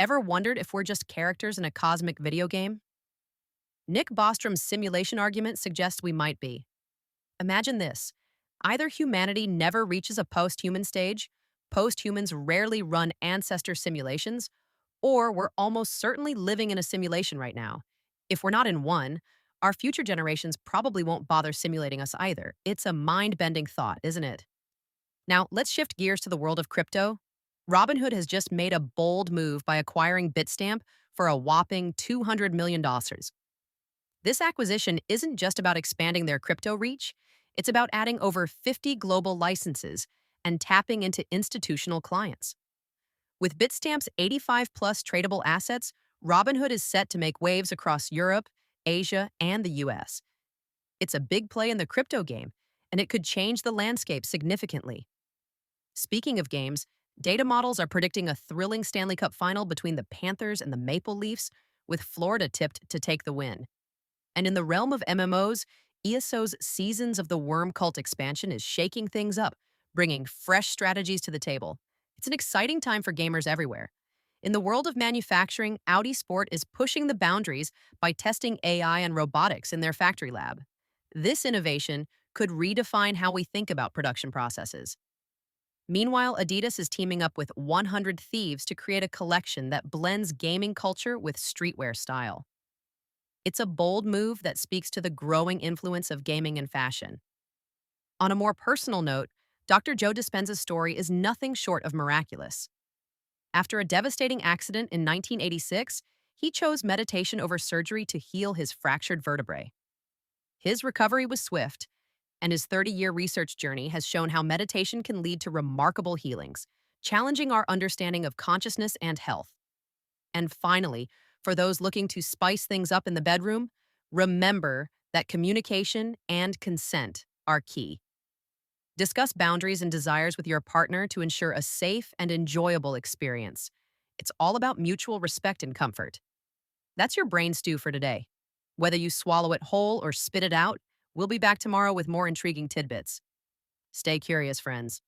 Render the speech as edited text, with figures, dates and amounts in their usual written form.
Ever wondered if we're just characters in a cosmic video game? Nick Bostrom's simulation argument suggests we might be. Imagine this. Either humanity never reaches a post-human stage, post-humans rarely run ancestor simulations, or we're almost certainly living in a simulation right now. If we're not in one, our future generations probably won't bother simulating us either. It's a mind-bending thought, isn't it? Now, let's shift gears to the world of crypto. Robinhood has just made a bold move by acquiring Bitstamp for a whopping $200 million. This acquisition isn't just about expanding their crypto reach, it's about adding over 50 global licenses and tapping into institutional clients. With Bitstamp's 85 plus tradable assets, Robinhood is set to make waves across Europe, Asia, and the US. It's a big play in the crypto game, and it could change the landscape significantly. Speaking of games, data models are predicting a thrilling Stanley Cup final between the Panthers and the Maple Leafs, with Florida tipped to take the win. And in the realm of MMOs, ESO's Seasons of the Worm Cult expansion is shaking things up, bringing fresh strategies to the table. It's an exciting time for gamers everywhere. In the world of manufacturing, Audi Sport is pushing the boundaries by testing AI and robotics in their factory lab. This innovation could redefine how we think about production processes. Meanwhile, Adidas is teaming up with 100 Thieves to create a collection that blends gaming culture with streetwear style. It's a bold move that speaks to the growing influence of gaming and fashion. On a more personal note, Dr. Joe Dispenza's story is nothing short of miraculous. After a devastating accident in 1986, he chose meditation over surgery to heal his fractured vertebrae. His recovery was swift, and his 30-year research journey has shown how meditation can lead to remarkable healings, challenging our understanding of consciousness and health. And finally, for those looking to spice things up in the bedroom, remember that communication and consent are key. Discuss boundaries and desires with your partner to ensure a safe and enjoyable experience. It's all about mutual respect and comfort. That's your brain stew for today. Whether you swallow it whole or spit it out, we'll be back tomorrow with more intriguing tidbits. Stay curious, friends.